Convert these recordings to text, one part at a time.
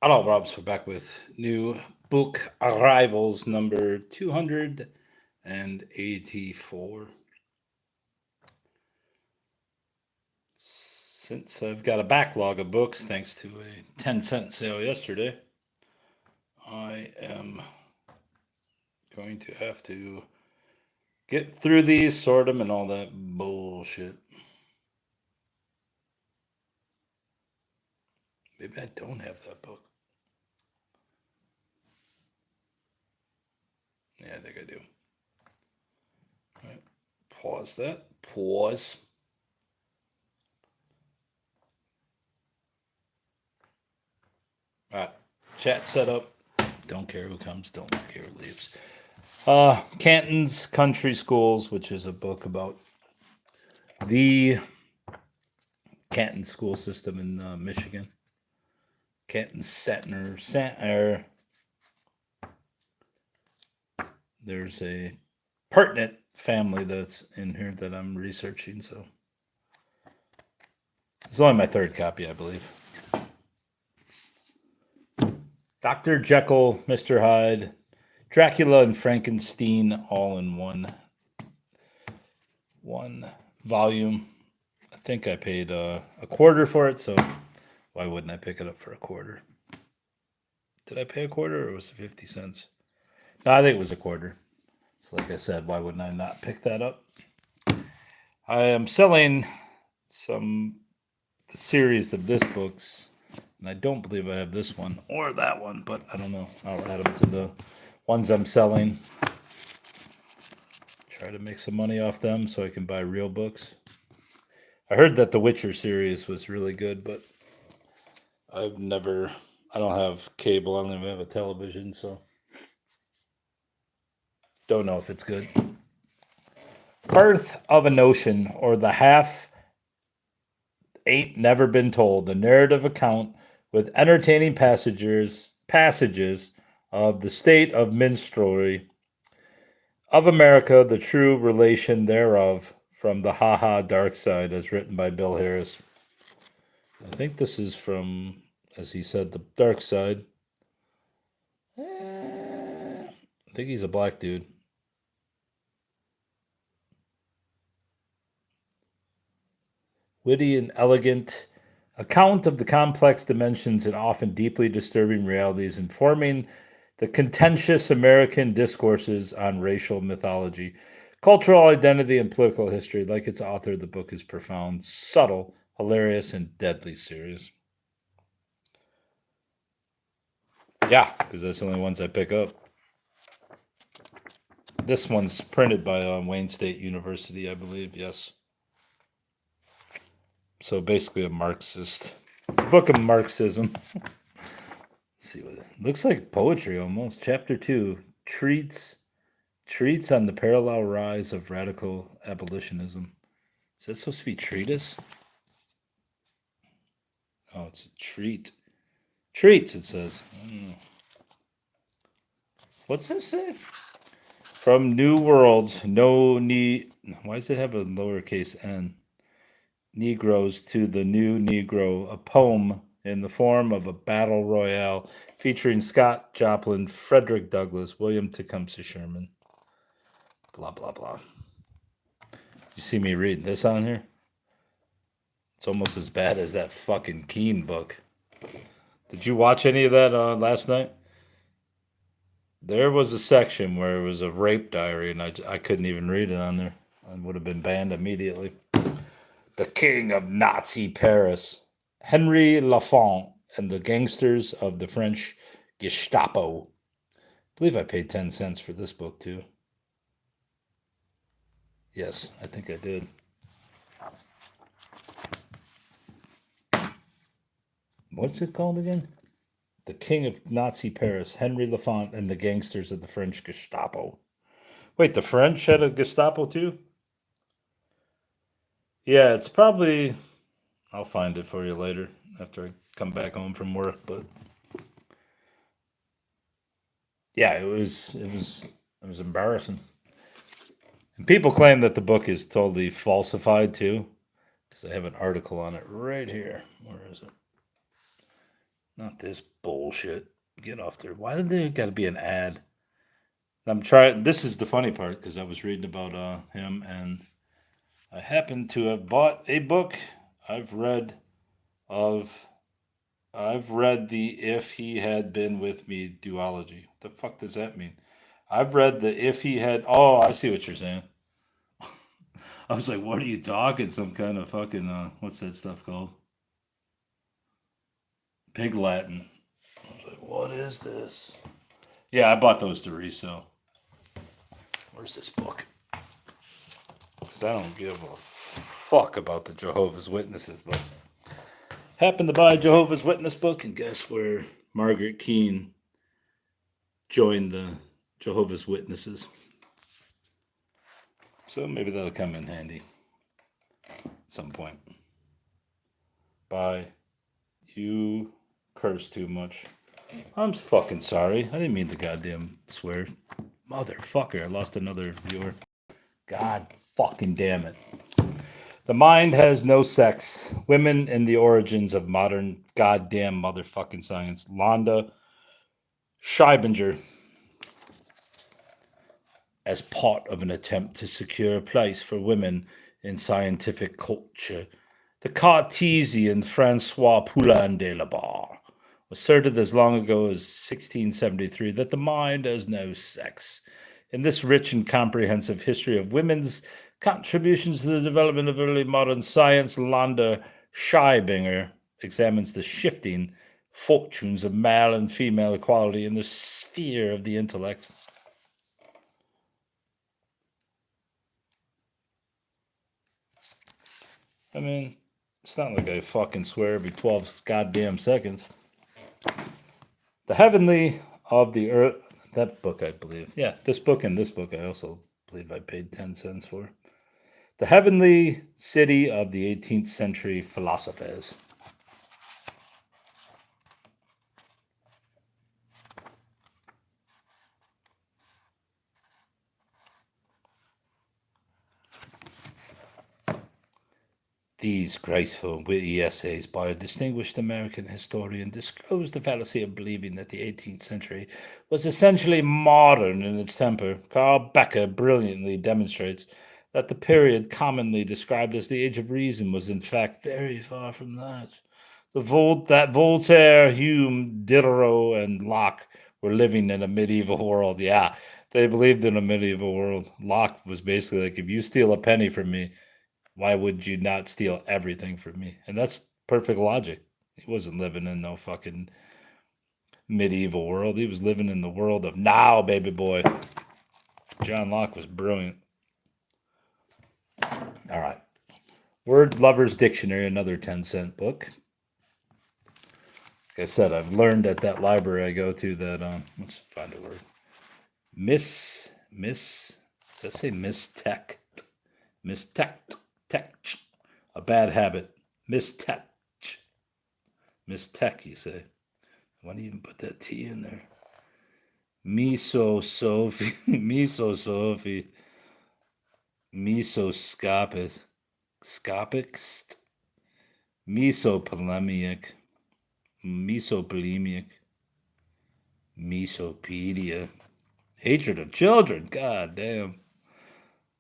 Hello, Rob. So back with new book arrivals number 284. Since I've got a backlog of books thanks to a 10-cent sale yesterday, I am going to have to get through these, sort them, and all that bullshit. Maybe I don't have that book. Yeah, I think I do. All right. Pause that. Pause. All right. Chat set up. Don't care who comes, don't care who leaves. Canton's Country Schools, which is a book about the Canton school system in Michigan. Canton Centner. There's a pertinent family that's in here that I'm researching, so it's only my third copy, I believe. Dr. Jekyll, Mr. Hyde, Dracula, and Frankenstein all in one volume. I think I paid a quarter for it, so why wouldn't I pick it up for a quarter? Did I pay a quarter or was it 50 cents? No, I think it was a quarter. So like I said, why wouldn't I not pick that up? I am selling some series of this books, and I don't believe I have this one or that one, but I don't know. I'll add them to the ones I'm selling. Try to make some money off them so I can buy real books. I heard that the Witcher series was really good, but I don't have cable, I don't even have a television, so don't know if it's good. Birth of a Notion, or The Half Ain't Never Been Told, the narrative account with entertaining passages of the state of minstrelsy of America, the true relation thereof, from the Ha Dark Side, as written by Bill Harris. I think this is from, as he said, the Dark Side. I think he's a black dude. Witty and elegant account of the complex dimensions and often deeply disturbing realities informing the contentious American discourses on racial mythology, cultural identity, and political history. Like its author, the book is profound, subtle, hilarious, and deadly serious. Yeah, because that's the only ones I pick up. This one's printed by Wayne State University, I believe. Yes. So basically a Marxist. It's a book of Marxism. Let's see what it looks like. Poetry almost. Chapter 2. Treats on the parallel rise of radical abolitionism. Is that supposed to be treatise? Oh, it's a treat. Treats, it says. What's this say? From New Worlds, no need. Why does it have a lowercase n? Negroes to the New Negro, a poem in the form of a battle royale featuring Scott Joplin, Frederick Douglass, William Tecumseh Sherman. Blah, blah, blah. You see me reading this on here? It's almost as bad as that fucking Keene book. Did you watch any of that last night? There was a section where it was a rape diary, and I couldn't even read it on there. I would have been banned immediately. The King of Nazi Paris, Henry Lafont, and the Gangsters of the French Gestapo. I believe I paid 10 cents for this book, too. Yes, I think I did. What's it called again? The King of Nazi Paris, Henry Lafont, and the Gangsters of the French Gestapo. Wait, the French had a Gestapo, too? Yeah, it's probably... I'll find it for you later after I come back home from work, but yeah, it was embarrassing. And people claim that the book is totally falsified too, because I have an article on it right here. Where is it? Not this bullshit. Get off there. Why did there got to be an ad? I'm trying. This is the funny part because I was reading about him, and I happen to have bought a book I've read of. I've read the "If He Had Been With Me" duology. What the fuck does that mean? I've read the "If He Had." Oh, I see what you're saying. I was like, "What are you talking? Some kind of fucking what's that stuff called? Pig Latin." I was like, "What is this?" Yeah, I bought those to resell. Where's this book? Because I don't give a fuck about the Jehovah's Witnesses, but happened to buy a Jehovah's Witness book, and guess where Margaret Keane joined the Jehovah's Witnesses. So maybe that'll come in handy at some point. Bye. You curse too much. I'm fucking sorry. I didn't mean to goddamn swear. Motherfucker, I lost another viewer. God fucking damn it. The mind has no sex. Women in the origins of modern goddamn motherfucking science. Londa Scheibinger. As part of an attempt to secure a place for women in scientific culture, the Cartesian Francois Poulain de la Barre asserted as long ago as 1673 that the mind has no sex. In this rich and comprehensive history of women's contributions to the development of early modern science, Londa Scheibinger examines the shifting fortunes of male and female equality in the sphere of the intellect. I mean, it's not like I fucking swear every 12 goddamn seconds. The Heavenly of the Earth. That book, I believe. Yeah, this book and this book, I also believe I paid 10 cents for. The Heavenly City of the 18th Century Philosophers. These graceful, witty essays by a distinguished American historian disclose the fallacy of believing that the 18th century was essentially modern in its temper. Carl Becker brilliantly demonstrates that the period commonly described as the Age of Reason was in fact very far from that. That Voltaire, Hume, Diderot, and Locke were living in a medieval world. Yeah, they believed in a medieval world. Locke was basically like, if you steal a penny from me, why would you not steal everything from me? And that's perfect logic. He wasn't living in no fucking medieval world. He was living in the world of now, baby boy. John Locke was brilliant. All right. Word Lover's Dictionary, another 10-cent book. Like I said, I've learned at that library I go to that, let's find a word. Does that say mistech? Mistech. A bad habit. Mistech, you say. Why do you even put that T in there? Sophie. Mesoscopic. Mesopolemic. Mesopedia. Hatred of children. God damn.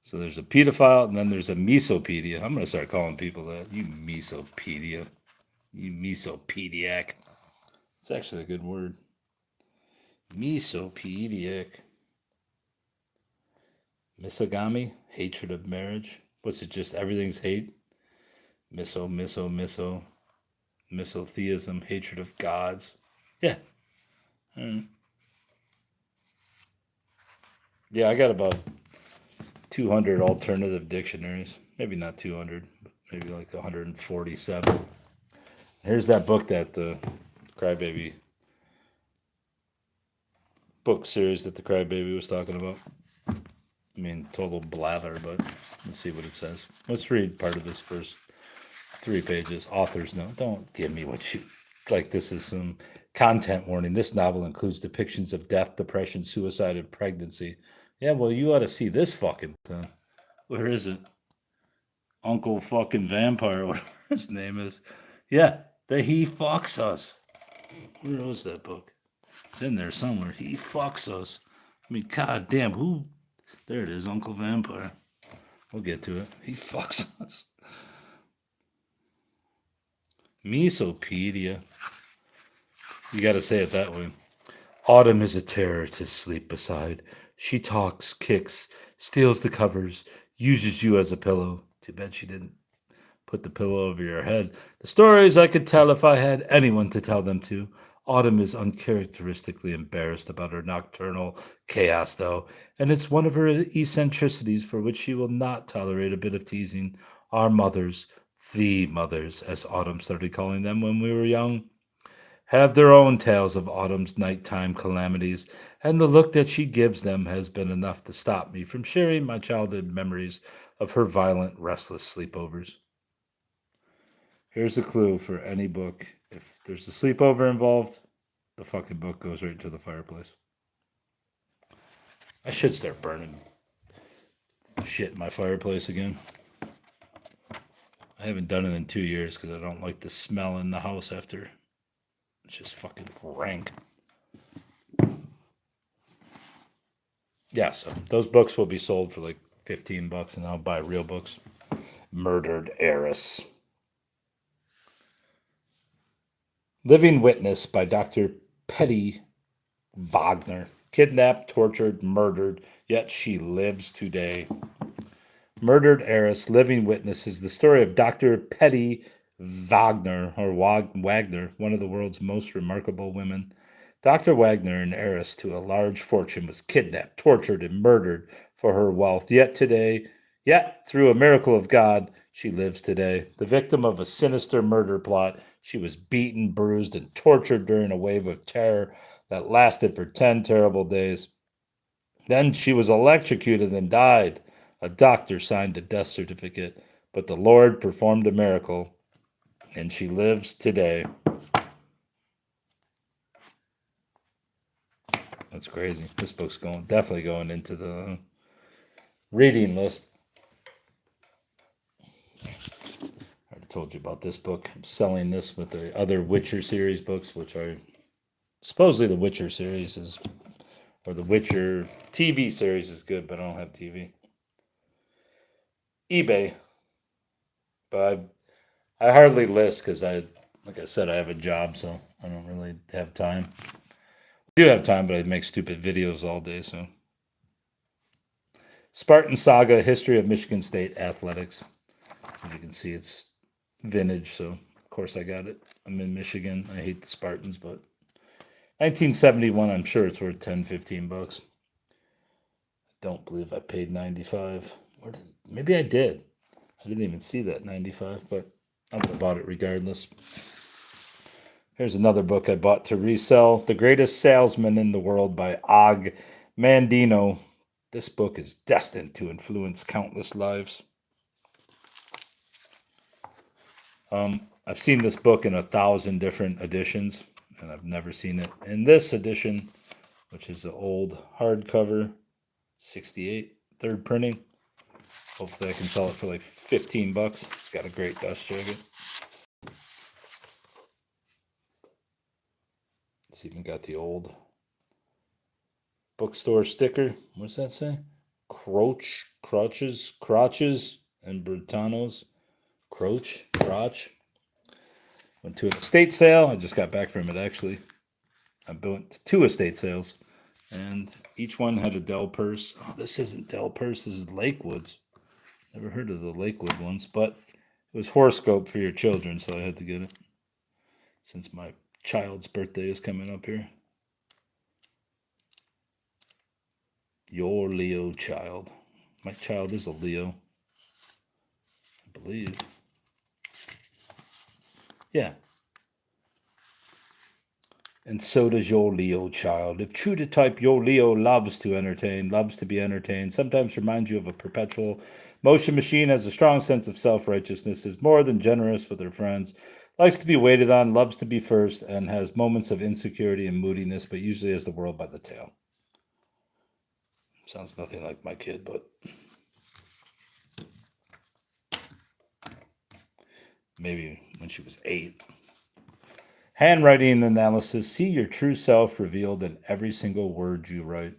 So there's a pedophile, and then there's a mesopedia. I'm going to start calling people that. You mesopedia. You mesopediac. It's actually a good word. Mesopediac. Misogamy, hatred of marriage. What's it, just everything's hate? Misotheism, hatred of gods. Yeah. Yeah, I got about 200 alternative dictionaries. Maybe not 200, but maybe like 147. Here's that book that the Crybaby book series that the Crybaby was talking about. I mean, total blather, but let's see what it says. Let's read part of this first 3 pages. Author's note. Don't give me what you like. This is some content warning. This novel includes depictions of death, depression, suicide, and pregnancy. Yeah, well, you ought to see this fucking thing. Where is it? Uncle fucking Vampire, whatever his name is. Yeah, that he fucks us. Where was that book? It's in there somewhere. He fucks us. I mean, god damn, who? There it is, Uncle Vampire. We'll get to it. He fucks us. Mesopedia. You gotta say it that way. Autumn is a terror to sleep beside. She talks, kicks, steals the covers, uses you as a pillow. Too bad she didn't put the pillow over your head. The stories I could tell if I had anyone to tell them to. Autumn is uncharacteristically embarrassed about her nocturnal chaos, though, and it's one of her eccentricities for which she will not tolerate a bit of teasing. Our mothers, the mothers, as Autumn started calling them when we were young, have their own tales of Autumn's nighttime calamities, and the look that she gives them has been enough to stop me from sharing my childhood memories of her violent, restless sleepovers. Here's a clue for any book. If there's a sleepover involved, the fucking book goes right into the fireplace. I should start burning shit in my fireplace again. I haven't done it in 2 years because I don't like the smell in the house after. It's just fucking rank. Yeah, so those books will be sold for like $15 and I'll buy real books. Murdered Heiress. Living Witness by Dr. Petty Wagner. Kidnapped, tortured, murdered, yet she lives today. Murdered Heiress, Living Witness is the story of Dr. Petty Wagner, or Wagner, one of the world's most remarkable women. Dr. Wagner, an heiress to a large fortune, was kidnapped, tortured, and murdered for her wealth. Yet, through a miracle of God, she lives today. The victim of a sinister murder plot, she was beaten, bruised, and tortured during a wave of terror that lasted for 10 terrible days. Then she was electrocuted and died. A doctor signed a death certificate, but the Lord performed a miracle, and she lives today. That's crazy. This book's definitely going into the reading list. I already told you about this book. I'm selling this with the other Witcher series books, which are supposedly the Witcher series is, or the Witcher TV series is good, but I don't have TV. eBay, but I hardly list because like I said, I have a job, so I don't really have time. I do have time, but I make stupid videos all day, so. Spartan Saga, History of Michigan State Athletics. As you can see, it's vintage, so of course I got it. I'm in Michigan. I hate the Spartans, but 1971, I'm sure it's worth $10-15. Don't believe I paid 95. Maybe I did. I didn't even see that 95, but I would have bought it regardless. Here's another book I bought to resell. The Greatest Salesman in the World by Og Mandino. This book is destined to influence countless lives. I've seen this book in 1,000 different editions, and I've never seen it in this edition, which is the old hardcover, 68, third printing. Hopefully I can sell it for like $15. It's got a great dust jacket. It's even got the old bookstore sticker. What's that say? Crotches, and Britanos. Crotch. Went to an estate sale. I just got back from it, actually. I went to 2 estate sales, and each one had a Dell purse. Oh, this isn't Dell purse. This is Lakewoods. Never heard of the Lakewood ones, but it was horoscope for your children, so I had to get it since my child's birthday is coming up here. Your Leo child. My child is a Leo, I believe. Yeah. And so does your Leo child. If true to type, your Leo loves to entertain, loves to be entertained, sometimes reminds you of a perpetual motion machine, has a strong sense of self-righteousness, is more than generous with her friends, likes to be waited on, loves to be first, and has moments of insecurity and moodiness, but usually has the world by the tail. Sounds nothing like my kid, but maybe when she was 8. Handwriting analysis. See your true self revealed in every single word you write.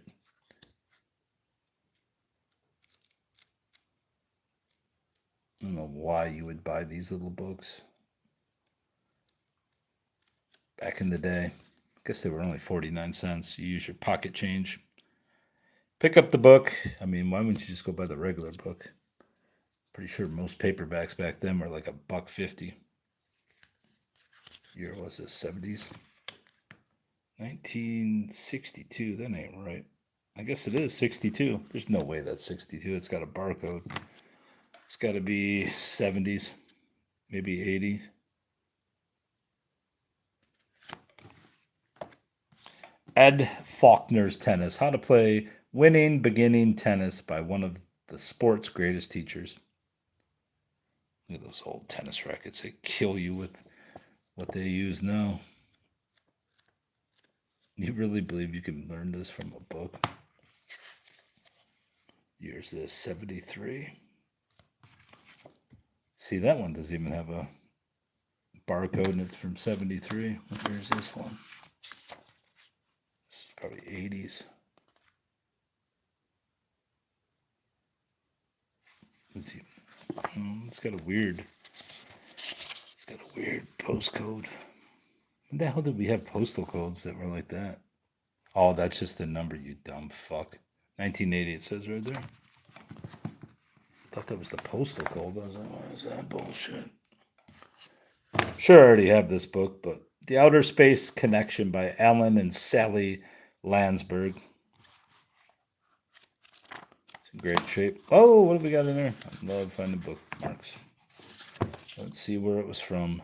I don't know why you would buy these little books. Back in the day, I guess they were only 49 cents. You use your pocket change. Pick up the book. I mean, why wouldn't you just go buy the regular book? Pretty sure most paperbacks back then were like $1.50. Year was this 70s? 1962. That ain't right. I guess it is 62. There's no way that's 62. It's got a barcode. It's got to be 70s, maybe 80. Ed Faulkner's Tennis. How to play winning beginning tennis by one of the sport's greatest teachers. Look at those old tennis rackets. They kill you with what they use now. You really believe you can learn this from a book? Year's this 73. See, that one doesn't even have a barcode, and it's from 73. What year is this one? This is probably 80s. Let's see. It's got a weird postcode. When the hell did we have postal codes that were like that? Oh, that's just the number, you dumb fuck. 1980, it says right there. I thought that was the postal code. I was like, what is that bullshit? Sure, I already have this book, but The Outer Space Connection by Alan and Sally Landsberg. It's in great shape. Oh, what have we got in there? I love finding bookmarks. Let's see where it was from.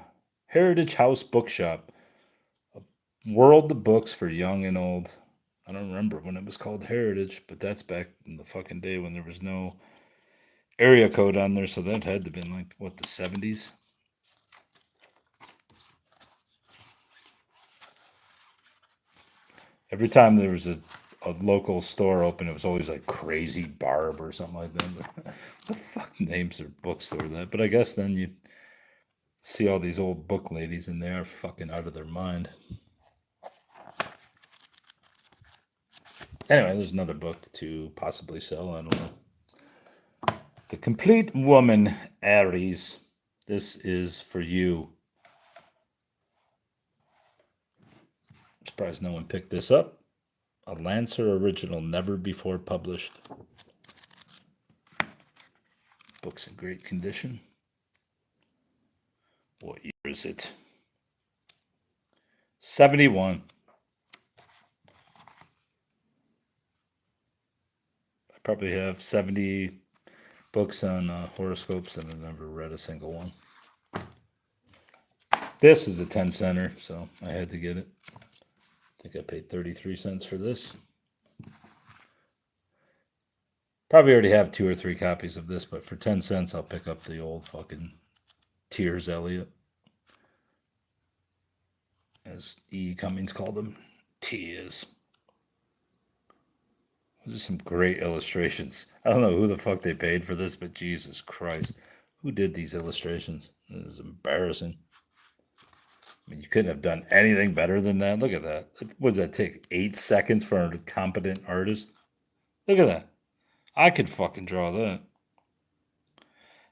Heritage House Bookshop. A world of books for young and old. I don't remember when it was called Heritage, but that's back in the fucking day when there was no area code on there, so that had to have been like, what, the 70s? Every time there was a local store open, it was always like Crazy Barb or something like that. The fuck names their bookstore that? But I guess then you see all these old book ladies and they are fucking out of their mind. Anyway, there's another book to possibly sell. I don't know. The Complete Woman, Aries. This is for you. I'm surprised no one picked this up. A Lancer original, never before published. Book's in great condition. What year is it? 71. I probably have 70 books on horoscopes and I've never read a single one. This is a 10 center, so I had to get it. I think I paid 33 cents for this. Probably already have 2 or 3 copies of this, but for 10 cents, I'll pick up the old fucking Tears Eliot. As E. Cummings called them, Tears. Those are some great illustrations. I don't know who the fuck they paid for this, but Jesus Christ. Who did these illustrations? It was embarrassing. I mean, you couldn't have done anything better than that. Look at that. What does that take? 8 seconds for a competent artist? Look at that. I could fucking draw that.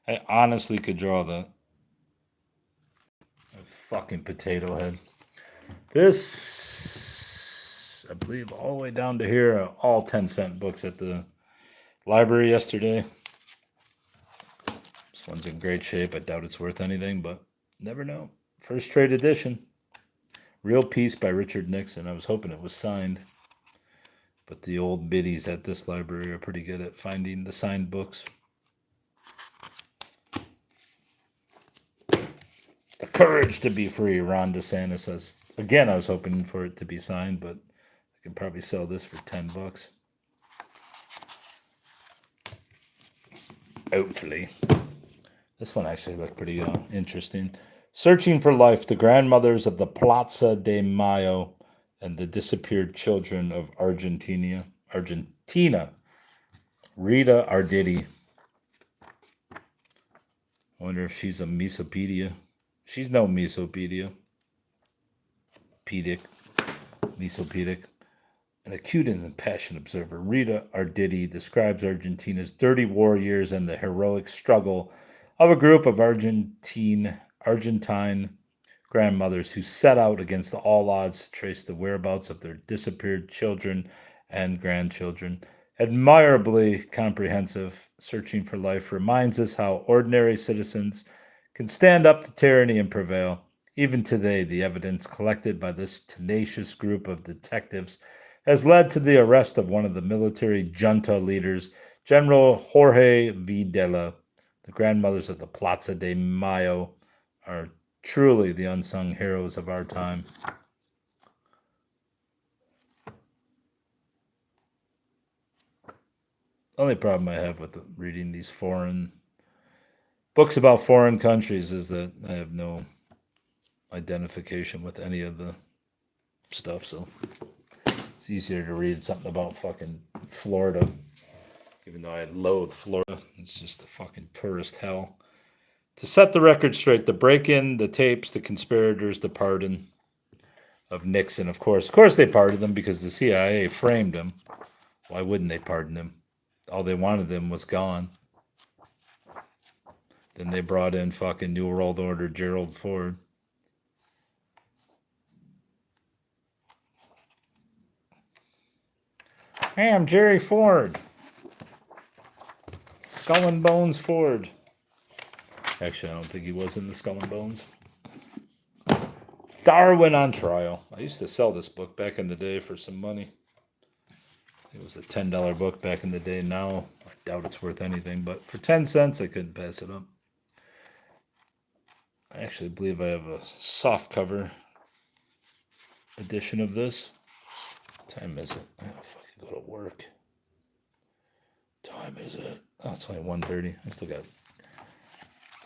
I honestly could draw that. A fucking potato head. This, I believe, all the way down to here, are all 10-cent books at the library yesterday. This one's in great shape. I doubt it's worth anything, but never know. First trade edition. Real Peace by Richard Nixon. I was hoping it was signed. But the old biddies at this library are pretty good at finding the signed books. The Courage to Be Free, Ron DeSantis says. Again, I was hoping for it to be signed, but I can probably sell this for $10. Hopefully. This one actually looked pretty interesting. Searching for Life, the grandmothers of the Plaza de Mayo and the disappeared children of Argentina. Rita Arditi. I wonder if she's a Mesopedia. She's no Mesopedia. Mesopedic. An acute and impassioned observer, Rita Arditi describes Argentina's dirty war years and the heroic struggle of a group of Argentine grandmothers who set out against all odds to trace the whereabouts of their disappeared children and grandchildren. Admirably comprehensive, Searching for Life reminds us how ordinary citizens can stand up to tyranny and prevail. Even today, the evidence collected by this tenacious group of detectives has led to the arrest of one of the military junta leaders, General Jorge Videla. The grandmothers of the Plaza de Mayo are truly the unsung heroes of our time. The only problem I have with reading these foreign books about foreign countries is that I have no identification with any of the stuff, so it's easier to read something about fucking Florida, even though I loathe Florida. It's just a fucking tourist hell. To set the record straight, the break-in, the tapes, the conspirators, the pardon of Nixon, of course they pardoned him because the CIA framed him. Why wouldn't they pardon him? All they wanted him was gone. Then they brought in fucking New World Order Gerald Ford. Hey, I'm Jerry Ford. Skull and Bones Ford. Actually, I don't think he was in the Skull and Bones. Darwin on Trial. I used to sell this book back in the day for some money. It was a $10 book back in the day. Now, I doubt it's worth anything, but for 10 cents, I couldn't pass it up. I actually believe I have a soft cover edition of this. What time is it? I gotta fucking go to work. Time is it? Oh, it's only 1:30. I still got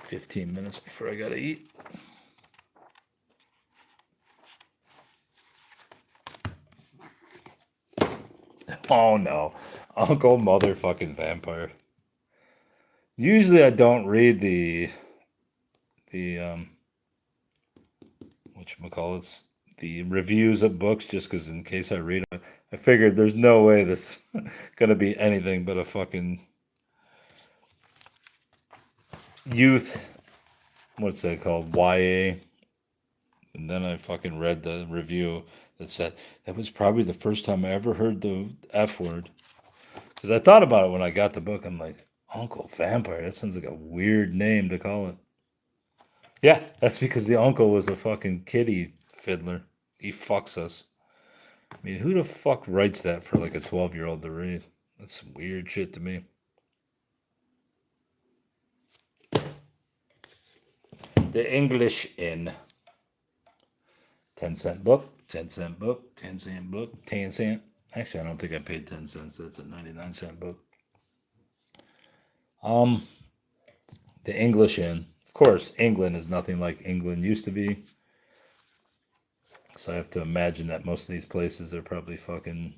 15 minutes before I gotta eat. Oh no, Uncle Motherfucking Vampire. Usually I don't read the whatchamacallits, the reviews of books just because in case I read them. I figured there's no way this is gonna be anything but a fucking youth, what's that called, YA. And then I fucking read the review that said that was probably the first time I ever heard the F word. Because I thought about it when I got the book. I'm like, Uncle Vampire, that sounds like a weird name to call it. Yeah, that's because the uncle was a fucking kiddie fiddler. He fucks us. I mean, who the fuck writes that for like a 12-year-old to read? That's some weird shit to me. The English Inn. 10-cent book, 10-cent book, 10-cent book, 10-cent. Actually, I don't think I paid 10 cents. That's a 99-cent book. The English Inn. Of course, England is nothing like England used to be. So I have to imagine that most of these places are probably fucking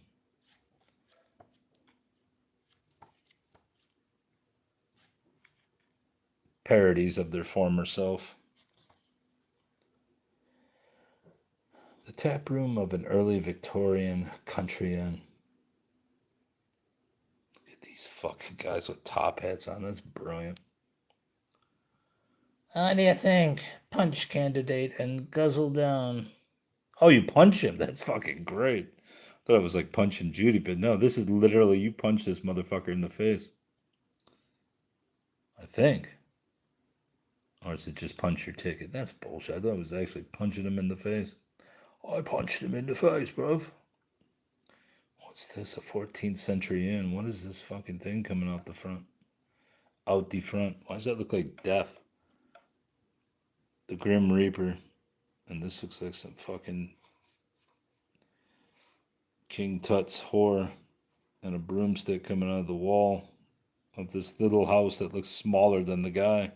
parodies of their former self. The tap room of an early Victorian country inn. Look at these fucking guys with top hats on. That's brilliant. How do you think? Punch candidate and guzzle down. Oh, you punch him? That's fucking great. I thought it was like punching Judy, but no, this is literally you punch this motherfucker in the face. I think. Or is it just punch your ticket? That's bullshit. I thought it was actually punching him in the face. I punched him in the face, bruv. What's this? A 14th century inn? What is this fucking thing coming out the front? Out the front. Why does that look like death? The Grim Reaper. And this looks like some fucking King Tut's whore and a broomstick coming out of the wall of this little house that looks smaller than the guy.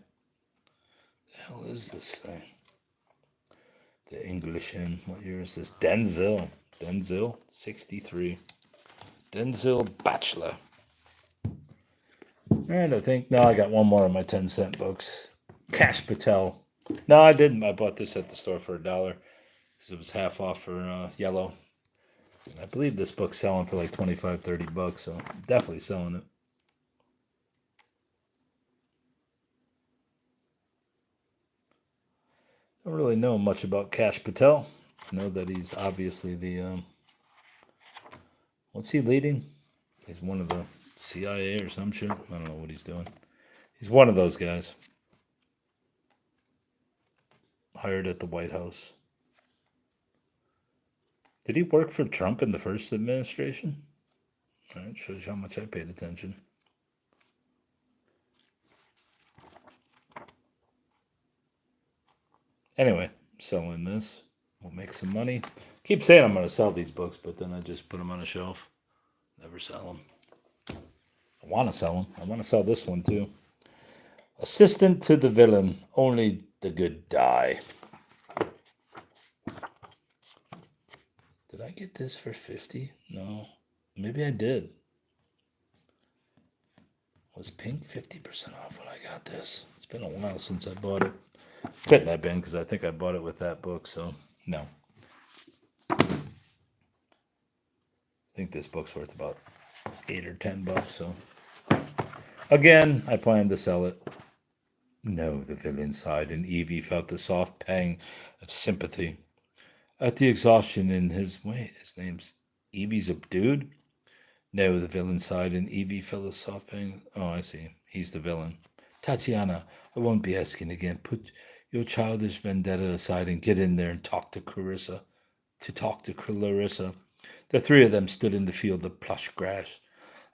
The hell is this thing? The English Inn. What year is this? Denzel. Denzel? 63. Denzel Bachelor. Alright, I think. No, I got one more of my 10-cent books. Cash Patel. No, I didn't. I bought this at the store for $1. because it was half off for yellow. And I believe this book's selling for like $25-$30, so definitely selling it. Don't really know much about Kash Patel. I know that he's obviously the what's he leading? He's one of the CIA or some shit. I don't know what he's doing. He's one of those guys hired at the White House. Did he work for Trump in the first administration? All right, shows you how much I paid attention. Anyway, selling this. We'll make some money. Keep saying I'm going to sell these books, but then I just put them on a shelf. Never sell them. I want to sell them. I want to sell this one too. Assistant to the Villain. Only the Good Die. Did I get this for $50? No. Maybe I did. Was pink 50% off when I got this? It's been a while since I bought it. Couldn't have been because I think I bought it with that book, so no. I think this book's worth about $8 or $10, so again, I plan to sell it. No, the villain sighed, and Evie felt the soft pang of sympathy at the exhaustion in his name's Evie's a dude? No, the villain sighed, and Evie felt a soft pang. Oh, I see. He's the villain. Tatiana, I won't be asking again. Put your childish vendetta aside and get in there and talk to Clarissa. The three of them stood in the field of plush grass.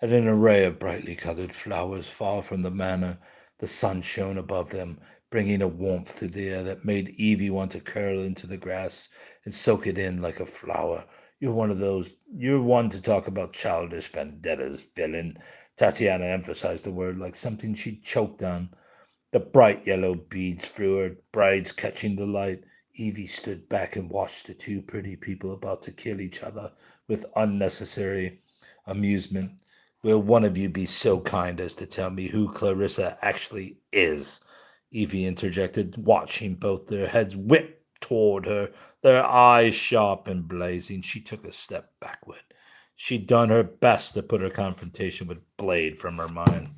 At an array of brightly colored flowers far from the manor, the sun shone above them, bringing a warmth through the air that made Evie want to curl into the grass and soak it in like a flower. You're one to talk about childish vendettas, villain. Tatiana emphasized the word like something she'd choked on. The bright yellow beads through her braids catching the light. Evie stood back and watched the two pretty people about to kill each other with unnecessary amusement. Will one of you be so kind as to tell me who Clarissa actually is? Evie interjected, watching both their heads whip toward her, their eyes sharp and blazing. She took a step backward. She'd done her best to put her confrontation with Blade from her mind.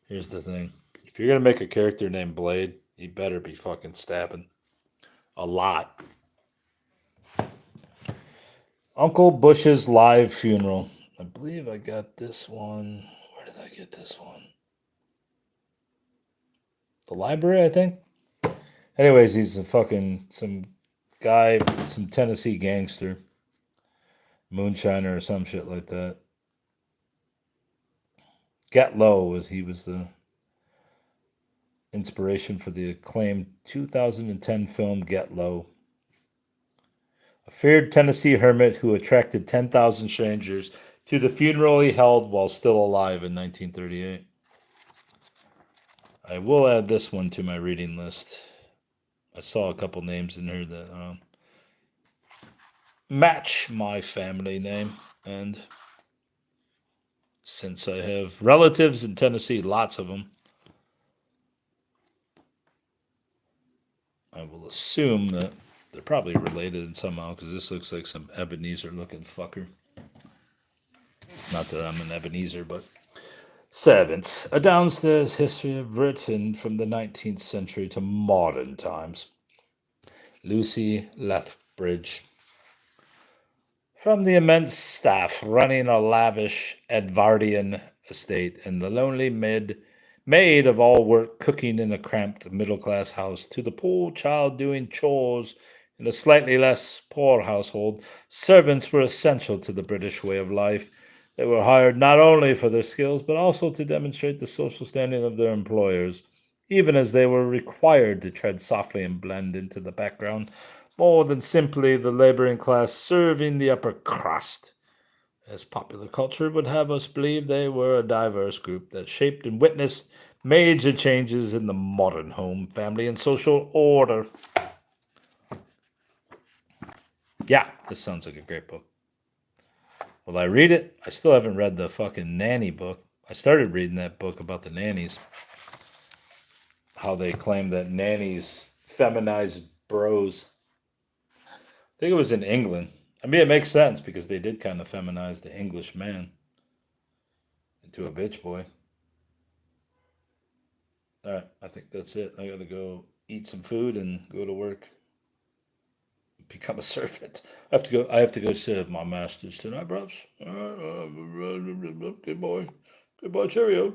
Here's the thing. If you're going to make a character named Blade, he better be fucking stabbing. A lot. Uncle Bush's live funeral. I believe I got this one. Where did I get this one? The library, I think. Anyways, he's some guy, some Tennessee gangster, moonshiner or some shit like that. Get Low he was the inspiration for the acclaimed 2010 film Get Low. A feared Tennessee hermit who attracted 10,000 strangers to the funeral he held while still alive in 1938. I will add this one to my reading list. I saw a couple names in here that match my family name, and since I have relatives in Tennessee, lots of them, I will assume that they're probably related somehow, because this looks like some Ebenezer looking fucker. Not that I'm an Ebenezer, but servants. A downstairs history of Britain from the 19th century to modern times. Lucy Lethbridge. From the immense staff running a lavish Edvardian estate and the lonely maid of all work cooking in a cramped middle-class house to the poor child doing chores in a slightly less poor household, servants were essential to the British way of life. They were hired not only for their skills, but also to demonstrate the social standing of their employers, even as they were required to tread softly and blend into the background, more than simply the laboring class serving the upper crust. As popular culture would have us believe, they were a diverse group that shaped and witnessed major changes in the modern home, family, and social order. Yeah, this sounds like a great book. Will I read it? I still haven't read the fucking nanny book. I started reading that book about the nannies. How they claim that nannies feminize bros. think it was in England. I mean, it makes sense because they did kind of feminize the English man into a bitch boy. All right, I think that's it. I gotta go eat some food and go to work. Become a servant. I have to go. I have to go serve my masters tonight, bros. Good boy. Good boy. Cheerio.